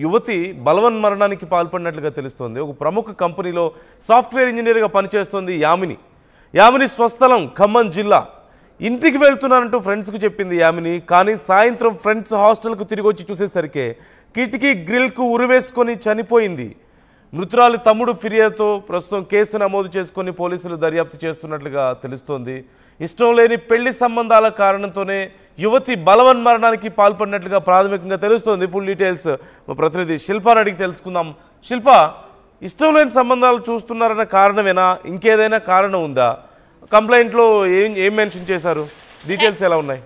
యువతి బలవన్మరణానికి పాల్పడినట్లుగా తెలుస్తోంది. ఒక ప్రముఖ కంపెనీలో సాఫ్ట్వేర్ ఇంజనీర్గా పనిచేస్తోంది యామిని స్వస్థలం ఖమ్మం జిల్లా. ఇంటికి వెళ్తున్నానంటూ ఫ్రెండ్స్కు చెప్పింది యామిని. కానీ సాయంత్రం ఫ్రెండ్స్ హాస్టల్కు తిరిగి వచ్చి చూసేసరికి కిటికీ గ్రిల్కు ఉరివేసుకొని చనిపోయింది. మృతురాలి తమ్ముడు ఫిర్యాదుతో ప్రస్తుతం కేసు నమోదు చేసుకొని పోలీసులు దర్యాప్తు చేస్తున్నట్లుగా తెలుస్తోంది. ఇష్టం లేని పెళ్లి సంబంధాల కారణంతోనే యువతి బలవన్మరణానికి పాల్పడినట్లుగా ప్రాథమికంగా తెలుస్తోంది. ఫుల్ డీటెయిల్స్ మా ప్రతినిధి శిల్పాని అడిగి తెలుసుకుందాం. శిల్ప, ఇష్టం లేని సంబంధాలు చూస్తున్నారన్న కారణమేనా, ఇంకేదైనా కారణం ఉందా? కంప్లైంట్లో ఏం మెన్షన్ చేశారు? డీటెయిల్స్ ఎలా ఉన్నాయి?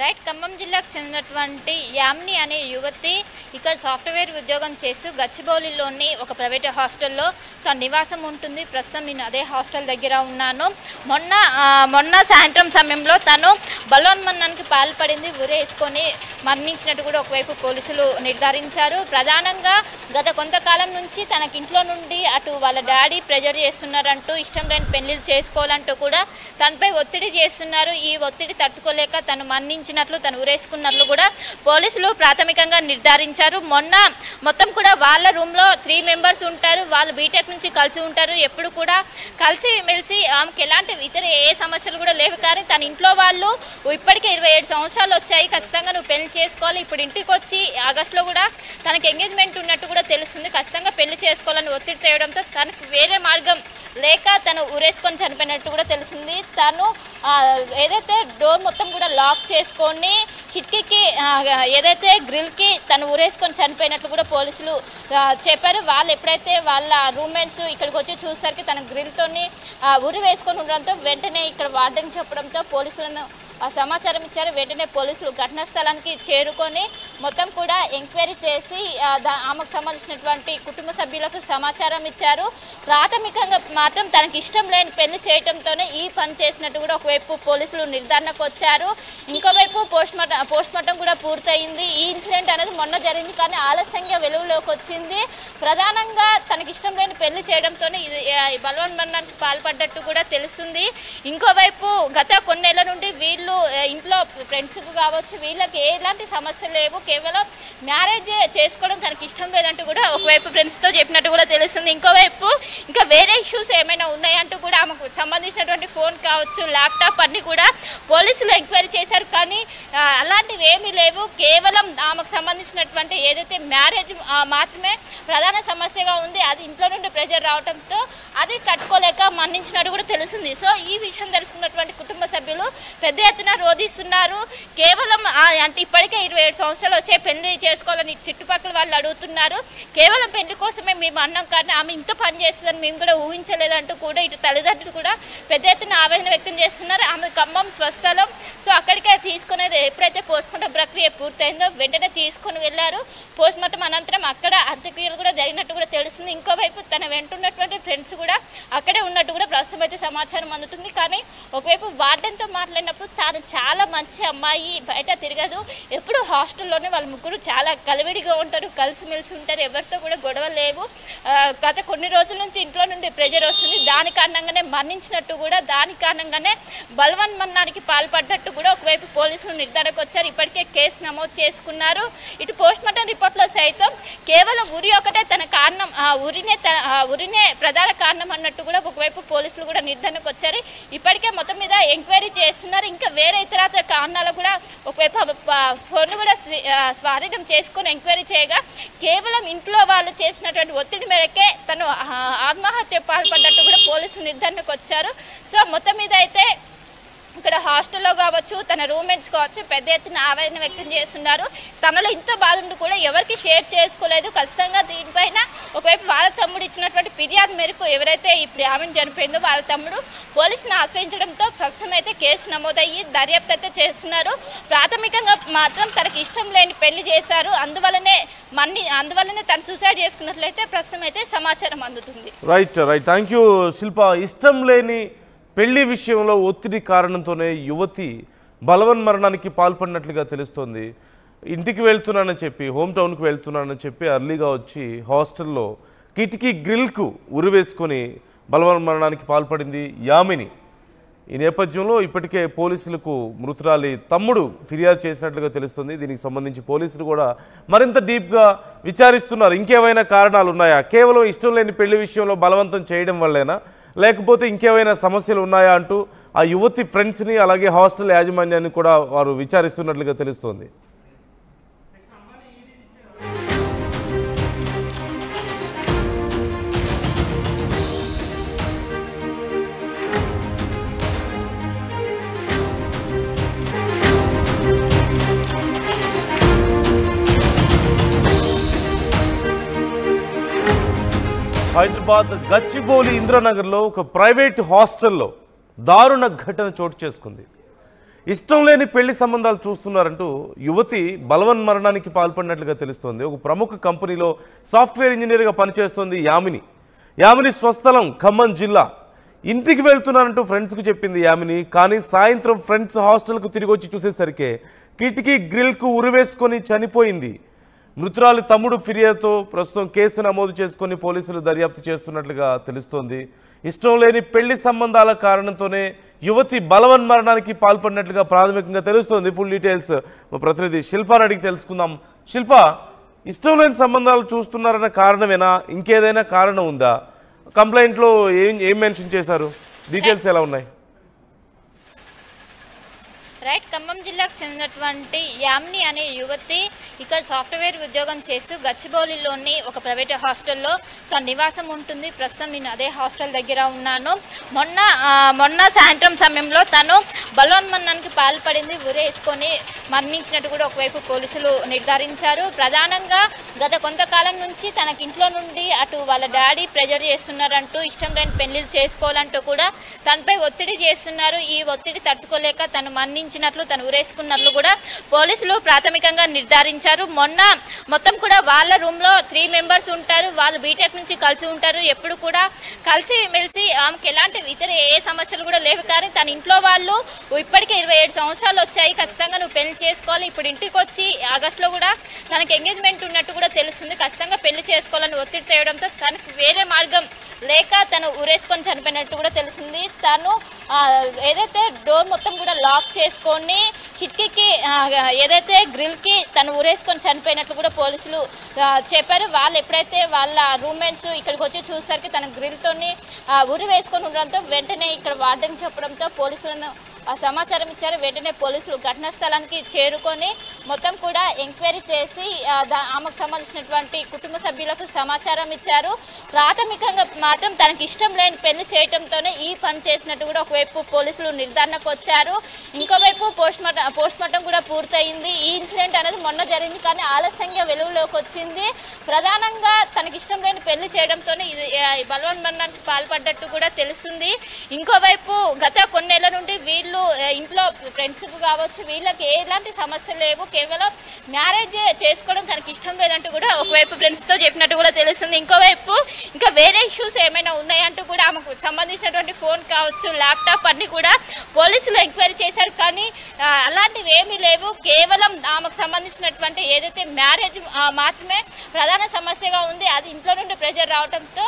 రైట్, ఖమ్మం జిల్లాకు చెందినటువంటి యామిని అనే యువతి ఇక్కడ సాఫ్ట్వేర్ ఉద్యోగం చేస్తూ గచ్చిబౌలిలోని ఒక ప్రైవేట్ హాస్టల్లో తన నివాసం ఉంటుంది. ప్రస్తుతం నేను అదే హాస్టల్ దగ్గర ఉన్నాను. మొన్న సాయంత్రం సమయంలో తను బలవన్మరణానికి పాల్పడింది, ఉరేసుకొని మరణించినట్టు కూడా ఒకవైపు పోలీసులు నిర్ధారించారు. ప్రధానంగా గత కొంతకాలం నుంచి తనకింట్లో నుండి అటు వాళ్ళ డాడీ ప్రెజర్ చేస్తున్నారంటూ, ఇష్టం లేని పెళ్లిళ్ళు చేసుకోవాలంటూ కూడా తనపై ఒత్తిడి చేస్తున్నారు. ఈ ఒత్తిడి తట్టుకోలేక తను తను ఉరేసుకున్నట్లు కూడా పోలీసులు ప్రాథమికంగా నిర్ధారించారు. మొత్తం కూడా వాళ్ళ రూమ్లో 3 మెంబర్స్ ఉంటారు. వాళ్ళు బీటెక్ నుంచి కలిసి ఉంటారు. ఎప్పుడు కూడా కలిసి మెలిసి ఆమెకి ఎలాంటి ఇతర ఏ సమస్యలు కూడా లేవు. కానీ తన ఇంట్లో వాళ్ళు ఇప్పటికే 27 సంవత్సరాలు వచ్చాయి, ఖచ్చితంగా నువ్వు పెళ్లి చేసుకోవాలి, ఇప్పుడు ఇంటికి వచ్చి ఆగస్టులో కూడా తనకి ఎంగేజ్మెంట్ ఉన్నట్టు కూడా తెలుస్తుంది, ఖచ్చితంగా పెళ్లి చేసుకోవాలని ఒత్తిడి తేవడంతో తనకు వేరే మార్గం లేక తను ఉరేసుకొని చనిపోయినట్టు కూడా తెలిసింది. తను ఏదైతే డోర్ మొత్తం కూడా లాక్ చేసుకొని కిటికీకి ఏదైతే గ్రిల్కి తను ఉరేసుకొని చనిపోయినట్లు కూడా పోలీసులు చెప్పారు. వాళ్ళు ఎప్పుడైతే వాళ్ళ రూమ్మేట్స్ ఇక్కడికి వచ్చి చూసరికి తన గ్రిల్తోని ఉరి వేసుకొని ఉండడంతో వెంటనే ఇక్కడ వార్డెన్ చెప్పడంతో పోలీసులను సమాచారం ఇచ్చారు. వెంటనే పోలీసులు ఘటనా స్థలానికి చేరుకొని మొత్తం కూడా ఎంక్వైరీ చేసి ఆమెకు సంబంధించినటువంటి కుటుంబ సభ్యులకు సమాచారం ఇచ్చారు. ప్రాథమికంగా మాత్రం తనకి ఇష్టం లేని పెళ్లి చేయడంతోనే ఈ పని చేసినట్టు కూడా ఒకవైపు పోలీసులు నిర్ధారణకు వచ్చారు. ఇంకోవైపు పోస్ట్ మార్టం కూడా పూర్తయింది. ఈ ఇన్సిడెంట్ అనేది మొన్న జరిగింది, కానీ ఆలస్యంగా వెలుగులోకి వచ్చింది. ప్రధానంగా తనకి ఇష్టం లేని పెళ్లి చేయడంతోనే బలవన్మరణానికి పాల్పడ్డట్టు కూడా తెలుస్తుంది. ఇంకోవైపు గత కొన్నేళ్ల నుండి వీళ్ళు ఇంట్లో ఫ్రెండ్స్కు కావచ్చు, వీళ్ళకి ఎలాంటి సమస్య లేవు, కేవలం మ్యారేజ్ చేసుకోవడం తనకి ఇష్టం లేదంటూ కూడా ఒకవైపు ఫ్రెండ్స్తో చెప్పినట్టు కూడా తెలుస్తుంది. ఇంకోవైపు ఇంకా వేరే ఇష్యూస్ ఏమైనా ఉన్నాయంటూ కూడా ఆమెకు సంబంధించినటువంటి ఫోన్ కావచ్చు, ల్యాప్టాప్ అన్నీ కూడా పోలీసులు ఎంక్వైరీ చేశారు. కానీ అలాంటివి ఏమీ లేవు. కేవలం ఆమెకు సంబంధించినటువంటి ఏదైతే మ్యారేజ్ మాత్రమే ప్రధాన సమస్యగా ఉంది. అది ఇంట్లో నుండి ప్రెజర్ రావడంతో అది తట్టుకోలేక మరణించినట్టు కూడా తెలుస్తుంది. సో ఈ విషయం తెలుసుకున్నటువంటి కుటుంబ సభ్యులు పెద్ద ఎత్తున రోధిస్తున్నారు. కేవలం అంటే ఇప్పటికే 27 సంవత్సరాలు వచ్చే పెళ్లి చేసుకోవాలని చుట్టుపక్కల వాళ్ళు అడుగుతున్నారు. కేవలం పెళ్లి కోసమే మేము అన్నాం, కానీ ఆమె ఇంత పని చేస్తుందని మేము కూడా ఊహించలేదంటూ కూడా ఇటు తల్లిదండ్రులు కూడా పెద్ద ఎత్తున ఆవేదన వ్యక్తం చేస్తున్నారు. ఆమె ఖమ్మం స్వస్థలం. సో అక్కడికే తీసుకునేది ఎప్పుడైతే పోస్ట్మార్టం ప్రక్రియ పూర్తయిందో వెంటనే తీసుకొని వెళ్ళారు. పోస్ట్మార్టం అనంతరం అక్కడ అంత్యక్రియలు కూడా జరిగినట్టు కూడా తెలుస్తుంది. ఇంకోవైపు తన వెంటున్నటువంటి ఫ్రెండ్స్ కూడా అక్కడే ఉన్నట్టు కూడా ప్రస్తుతం అయితే సమాచారం అందుతుంది. కానీ ఒకవైపు వార్డెన్తో మాట్లాడినప్పుడు తాను చాలా మంచి అమ్మాయి, బయట తిరగదు, ఎప్పుడు హాస్టల్లోనే వాళ్ళ ముగ్గురు చాలా కలివిడిగా ఉంటారు, కలిసిమెలిసి ఉంటారు, ఎవరితో కూడా గొడవ లేవు. గత కొన్ని రోజుల నుంచి ఇంట్లో నుండి ప్రెజర్ వస్తుంది, దాని కారణంగానే మరణించినట్టు కూడా, దాని కారణంగానే బలవన్మరణానికి పాల్పడ్డట్టు కూడా ఒకవైపు పోలీసులు నిర్ధారణకు వచ్చారు. ఇప్పటికే కేసు నమోదు చేసుకున్నారు. ఇటు పోస్ట్మార్టం రిపోర్ట్లో సైతం కేవలం ఉరి ఒకటే తన కారణం, ఉరినే ప్రధాన కారణం అన్నట్టు కూడా ఒకవైపు పోలీసులు కూడా నిర్ధారణకు వచ్చారు. ఇప్పటికే మొత్తం మీద ఎంక్వైరీ చేస్తున్నారు. ఇంకా వేరే ఇతర కారణాలు కూడా ఒకవైపు ఫోన్ కూడా స్వాధీనం చేసుకొని ఎంక్వైరీ చేయగా కేవలం ఇంట్లో వాళ్ళు చేసినటువంటి ఒత్తిడి మేరకే తను ఆత్మహత్య పాల్పడ్డట్టు కూడా పోలీసులు నిర్ధారణకు వచ్చారు. సో మొత్తం మీద అయితే ఇక్కడ హాస్టల్లో కావచ్చు, తన రూమ్మేట్స్ కావచ్చు, పెద్ద ఎత్తున ఆవేదన వ్యక్తం చేస్తున్నారు. తనలో ఇంత బాధ ఉండి కూడా ఎవరికి షేర్ చేసుకోలేదు. ఖచ్చితంగా దీనిపైన ఒకవైపు వాళ్ళ తమ్ముడు ఇచ్చినటువంటి ఫిర్యాదు మేరకు ఎవరైతే ఇప్పుడు ఆమెను చనిపోయిందో వాళ్ళ తమ్ముడు పోలీసులను ఆశ్రయించడంతో ప్రస్తుతం అయితే కేసు నమోదయ్యి దర్యాప్తు అయితే చేస్తున్నారు. ప్రాథమికంగా మాత్రం తనకి ఇష్టం లేని పెళ్లి చేశారు, అందువల్లనే తను సూసైడ్ చేసుకున్నట్లయితే ప్రస్తుతం అయితే సమాచారం అందుతుంది. రైట్, థ్యాంక్ యూ శిల్ప. ఇష్టం లేని పెళ్లి విషయంలో ఒత్తిడి కారణంతోనే యువతి బలవన్మరణానికి పాల్పడినట్లుగా తెలుస్తోంది. ఇంటికి వెళ్తున్నానని చెప్పి, హోమ్ టౌన్కి వెళ్తున్నానని చెప్పి అర్లీగా వచ్చి హాస్టల్లో కిటికీ గ్రిల్కు ఉరివేసుకొని బలవన్మరణానికి పాల్పడింది యామిని. ఈ నేపథ్యంలో ఇప్పటికే పోలీసులకు మృతురాలి తమ్ముడు ఫిర్యాదు చేసినట్లుగా తెలుస్తుంది. దీనికి సంబంధించి పోలీసులు కూడా మరింత డీప్గా విచారిస్తున్నారు. ఇంకేమైనా కారణాలు ఉన్నాయా, కేవలం ఇష్టం లేని పెళ్లి విషయంలో బలవంతం చేయడం వల్లేనా, లేకపోతే ఇంకేమైనా సమస్యలు ఉన్నాయా అంటూ ఆ యువతి ఫ్రెండ్స్ని అలాగే హాస్టల్ యాజమాన్యాన్ని కూడా వారు విచారిస్తున్నట్లుగా తెలుస్తోంది. హైదరాబాద్ గచ్చిబౌలి ఇంద్రనగర్లో ఒక ప్రైవేట్ హాస్టల్లో దారుణ ఘటన చోటు చేసుకుంది. ఇష్టం లేని పెళ్లి సంబంధాలు చూస్తున్నారంటూ యువతి బలవన్మరణానికి పాల్పడినట్లుగా తెలుస్తోంది. ఒక ప్రముఖ కంపెనీలో సాఫ్ట్వేర్ ఇంజనీర్గా పనిచేస్తోంది యామిని స్వస్థలం ఖమ్మం జిల్లా. ఇంటికి వెళ్తున్నానంటూ ఫ్రెండ్స్కు చెప్పింది యామిని. కానీ సాయంత్రం ఫ్రెండ్స్ హాస్టల్కు తిరిగి వచ్చి చూసేసరికి కిటికీ గ్రిల్కు ఉరివేసుకొని చనిపోయింది. మృతురాలి తమ్ముడు ఫిర్యాదుతో ప్రస్తుతం కేసు నమోదు చేసుకుని పోలీసులు దర్యాప్తు చేస్తున్నట్లుగా తెలుస్తోంది. ఇష్టం లేని పెళ్లి సంబంధాల కారణంతోనే యువతి బలవన్మరణానికి పాల్పడినట్లుగా ప్రాథమికంగా తెలుస్తోంది. ఫుల్ డీటెయిల్స్ మా ప్రతినిధి శిల్పాని అడిగి తెలుసుకుందాం. శిల్ప, ఇష్టం లేని సంబంధాలు చూస్తున్నారన్న కారణమేనా, ఇంకేదైనా కారణం ఉందా? కంప్లైంట్లో ఏం మెన్షన్ చేశారు, డీటెయిల్స్ ఎలా ఉన్నాయి? రైట్, ఖమ్మం జిల్లాకు చెందినటువంటి యామిని అనే యువతి ఇక్కడ సాఫ్ట్వేర్ ఉద్యోగం చేస్తూ గచ్చిబౌలిలోని ఒక ప్రైవేట్ హాస్టల్లో తన నివాసం ఉంటుంది. ప్రస్తుతం నేను అదే హాస్టల్ దగ్గర ఉన్నాను. మొన్న సాయంత్రం సమయంలో తను బలవన్మరణానికి పాల్పడింది, ఉరేసుకొని మరణించినట్టు కూడా ఒకవైపు పోలీసులు నిర్ధారించారు. ప్రధానంగా గత కొంతకాలం నుంచి తనకి ఇంట్లో నుండి అటు వాళ్ళ డాడీ ప్రెజర్ చేస్తున్నారంటూ, ఇష్టం లేని పెళ్లిళ్ళు చేసుకోవాలంటూ కూడా తనపై ఒత్తిడి చేస్తున్నారు. ఈ ఒత్తిడి తట్టుకోలేక తను మరణించినట్లు, తను ఉరేసుకున్నట్లు కూడా పోలీసులు ప్రాథమికంగా నిర్ధారించారు. మొత్తం కూడా వాళ్ళ రూమ్లో 3 మెంబర్స్ ఉంటారు. వాళ్ళు బీటెక్ నుంచి కలిసి ఉంటారు. ఎప్పుడు కూడా కలిసి మెలిసి ఆమెకి ఎలాంటి ఇతర ఏ సమస్యలు కూడా లేవు. కానీ తన ఇంట్లో వాళ్ళు ఇప్పటికే 27 సంవత్సరాలు వచ్చాయి, ఖచ్చితంగా నువ్వు పెళ్లి చేసుకోవాలి, ఇప్పుడు ఇంటికి వచ్చి ఆగస్టులో కూడా తనకి ఎంగేజ్మెంట్ ఉన్నట్టు కూడా తెలుస్తుంది, ఖచ్చితంగా పెళ్లి చేసుకోవాలని ఒత్తిడి తేవడంతో తనకు వేరే మార్గం లేక తను ఉరేసుకొని చనిపోయినట్టు కూడా తెలిసింది. తను ఏదైతే డోర్ మొత్తం కూడా లాక్ చేసుకొని కిటికీకి ఏదైతే గ్రిల్కి తను ఉరేసుకొని చనిపోయినట్లు కూడా పోలీసులు చెప్పారు. వాళ్ళు ఎప్పుడైతే వాళ్ళ రూమ్మేట్స్ ఇక్కడికి వచ్చి చూసరికి తన గ్రిల్తోని ఉరి వేసుకొని ఉండడంతో వెంటనే ఇక్కడ వార్డెన్ చెప్పడంతో పోలీసులను సమాచారం ఇచ్చారు. వెంటనే పోలీసులు ఘటనా స్థలానికి చేరుకొని మొత్తం కూడా ఎంక్వైరీ చేసి ఆమెకు సంబంధించినటువంటి కుటుంబ సభ్యులకు సమాచారం ఇచ్చారు. ప్రాథమికంగా మాత్రం తనకి ఇష్టం లేని పెళ్లి చేయడంతోనే ఈ పని చేసినట్టు కూడా ఒకవైపు పోలీసులు నిర్ధారణకు వచ్చారు. ఇంకోవైపు పోస్ట్ మార్టం కూడా పూర్తయింది. ఈ ఇన్సిడెంట్ అనేది మొన్న జరిగింది, కానీ ఆలస్యంగా వెలుగులోకి వచ్చింది. ప్రధానంగా తనకి ఇష్టం లేని పెళ్లి చేయడంతోనే బలవన్మరణానికి పాల్పడ్డట్టు కూడా తెలుస్తుంది. ఇంకోవైపు గత కొన్నేళ్ల నుండి వీళ్ళు ఇంట్లో ఫ్రెండ్స్కు కావచ్చు, వీళ్ళకి ఎలాంటి సమస్యలు లేవు, కేవలం మ్యారేజ్ చేసుకోవడం తనకి ఇష్టం లేదంటూ కూడా ఒకవైపు ఫ్రెండ్స్తో చెప్పినట్టు కూడా తెలుస్తుంది. ఇంకోవైపు ఇంకా వేరే ఇష్యూస్ ఏమైనా ఉన్నాయంటూ కూడా ఆమెకు సంబంధించినటువంటి ఫోన్ కావచ్చు, ల్యాప్టాప్ అన్ని కూడా పోలీసులు ఎంక్వైరీ చేశారు. కానీ అలాంటివి ఏమీ లేవు. కేవలం ఆమెకు సంబంధించినటువంటి ఏదైతే మ్యారేజ్ మాత్రమే ప్రధాన సమస్యగా ఉంది. అది ఇంట్లో నుండి ప్రెజర్ రావడంతో